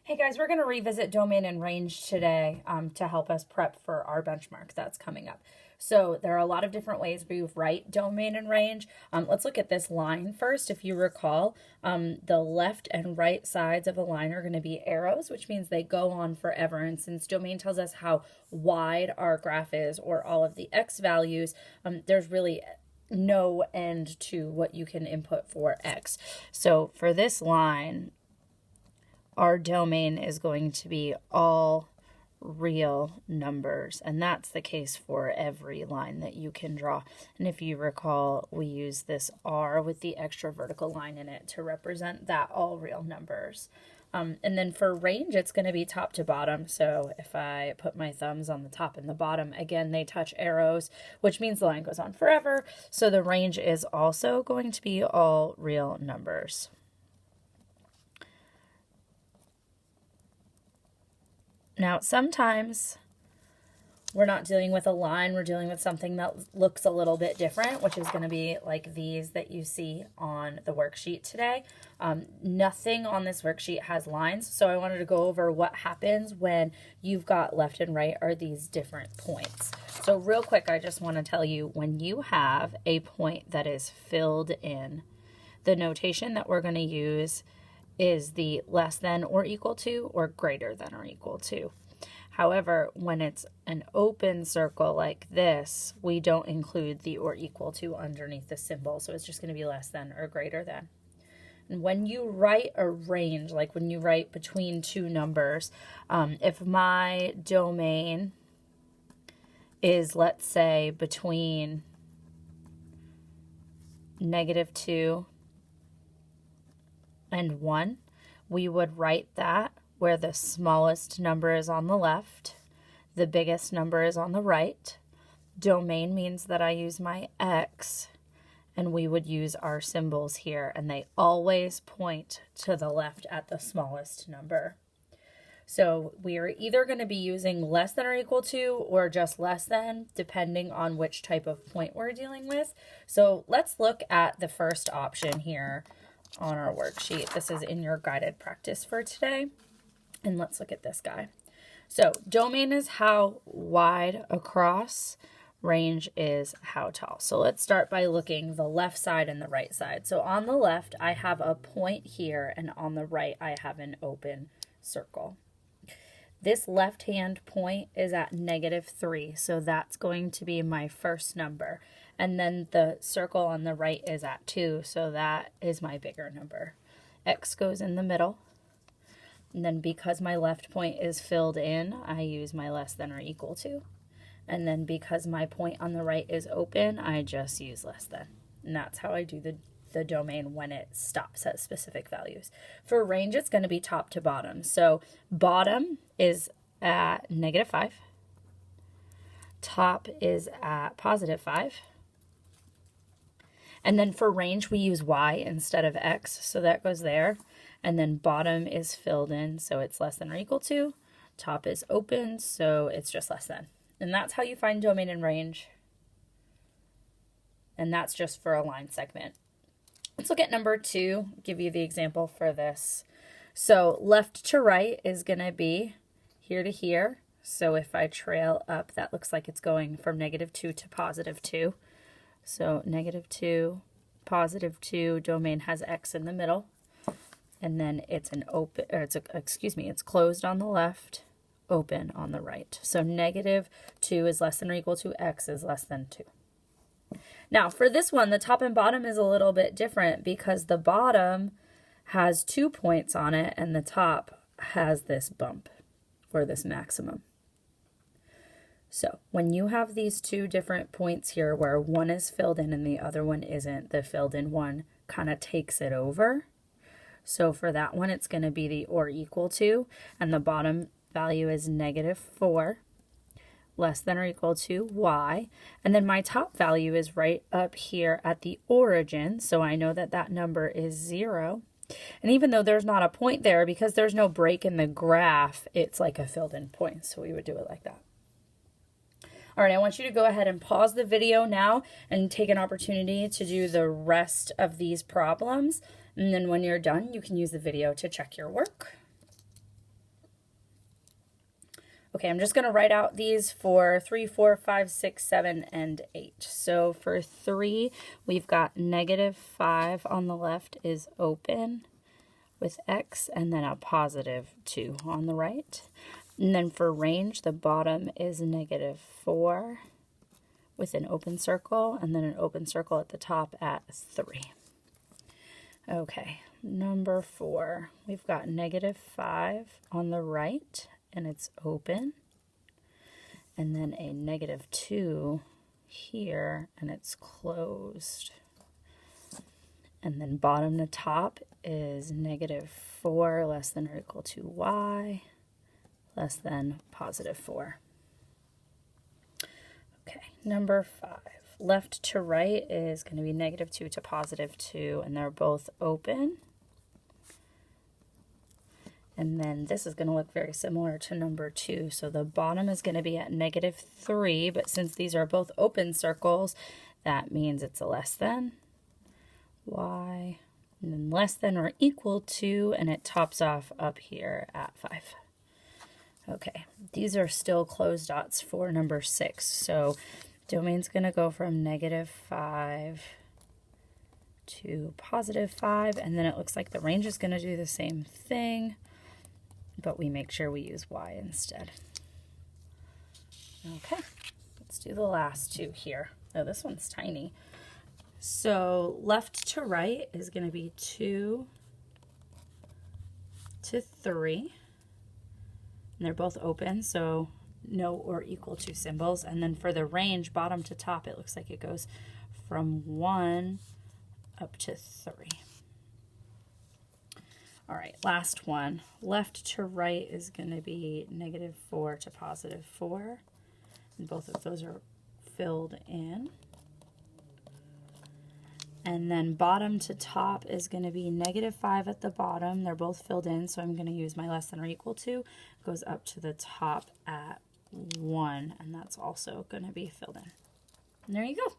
Hey guys, we're going to revisit domain and range today to help us prep for our benchmark that's coming up. So there are a lot of different ways we write domain and range. Let's look at this line first. If you recall, the left and right sides of a line are going to be arrows, which means they go on forever. And since domain tells us how wide our graph is, or all of the x values, there's really no end to what you can input for x. So for this line, our domain is going to be all real numbers, and that's the case for every line that you can draw. And if you recall, we use this R with the extra vertical line in it to represent that all real numbers. And then for range, it's going to be top to bottom. So if I put my thumbs on the top and the bottom, again, they touch arrows, which means the line goes on forever. So the range is also going to be all real numbers. Now, sometimes we're not dealing with a line, we're dealing with something that looks a little bit different, which is going to be like these that you see on the worksheet today. Nothing on this worksheet has lines, so I wanted to go over what happens when you've got left and right are these different points. So real quick, I just want to tell you, when you have a point that is filled in, the notation that we're going to use is the less than or equal to or greater than or equal to. However, when it's an open circle like this, we don't include the or equal to underneath the symbol, so it's just going to be less than or greater than. And when you write a range, like when you write between two numbers, if my domain is, let's say, between -2 and 1, we would write that where the smallest number is on the left, the biggest number is on the right. Domain means that I use my X, and we would use our symbols here, and they always point to the left at the smallest number. So we are either going to be using less than or equal to or just less than, depending on which type of point we're dealing with. So let's look at the first option here on our worksheet. This is in your guided practice for today. And let's look at this guy. So domain is how wide across, range is how tall. So let's start by looking the left side and the right side. So on the left, I have a point here, and on the right, I have an open circle. This left-hand point is at -3, so that's going to be my first number. And then the circle on the right is at 2, so that is my bigger number. X goes in the middle. And then because my left point is filled in, I use my less than or equal to. And then because my point on the right is open, I just use less than. And that's how I do the domain when it stops at specific values. For range, it's going to be top to bottom. So bottom is at -5. Top is at +5. And then for range, we use Y instead of X, so that goes there. And then bottom is filled in, so it's less than or equal to. Top is open, so it's just less than. And that's how you find domain and range. And that's just for a line segment. Let's look at number 2, give you the example for this. So left to right is going to be here to here. So if I trail up, that looks like it's going from -2 to +2. So -2, +2, domain has X in the middle. And then it's an open, or it's closed on the left, open on the right. So -2 is less than or equal to X is less than 2. Now for this one, the top and bottom is a little bit different because the bottom has 2 points on it and the top has this bump or this maximum. So when you have these two different points here where one is filled in and the other one isn't, the filled in one kind of takes it over. So for that one, it's going to be the or equal to, and the bottom value is -4, less than or equal to Y. And then my top value is right up here at the origin, so I know that that number is 0. And even though there's not a point there, because there's no break in the graph, it's like a filled in point, so we would do it like that. All right, I want you to go ahead and pause the video now and take an opportunity to do the rest of these problems. And then when you're done, you can use the video to check your work. Okay, I'm just going to write out these for 3, 4, 5, 6, 7, and 8. So for 3, we've got -5 on the left is open with X, and then a +2 on the right. And then for range, the bottom is -4 with an open circle, and then an open circle at the top at 3. Okay, number 4, we've got -5 on the right, and it's open, and then a -2 here, and it's closed. And then bottom to top is -4 less than or equal to y less than +4. Okay, number 5. Left to right is going to be -2 to +2, and they're both open. And then this is going to look very similar to number 2. So the bottom is going to be at -3, but since these are both open circles, that means it's a less than y, and then less than or equal to, and it tops off up here at 5. Okay, these are still closed dots for number 6. So domain's going to go from -5 to +5, and then it looks like the range is going to do the same thing, but we make sure we use y instead. Okay, let's do the last 2 here. Oh, this one's tiny. So left to right is going to be 2 to 3. And they're both open, so no or equal to symbols. And then for the range, bottom to top, it looks like it goes from 1 up to 3. All right, last one. Left to right is going to be -4 to +4. And both of those are filled in. And then bottom to top is going to be -5 at the bottom. They're both filled in, so I'm going to use my less than or equal to. It goes up to the top at 1, and that's also going to be filled in. And there you go.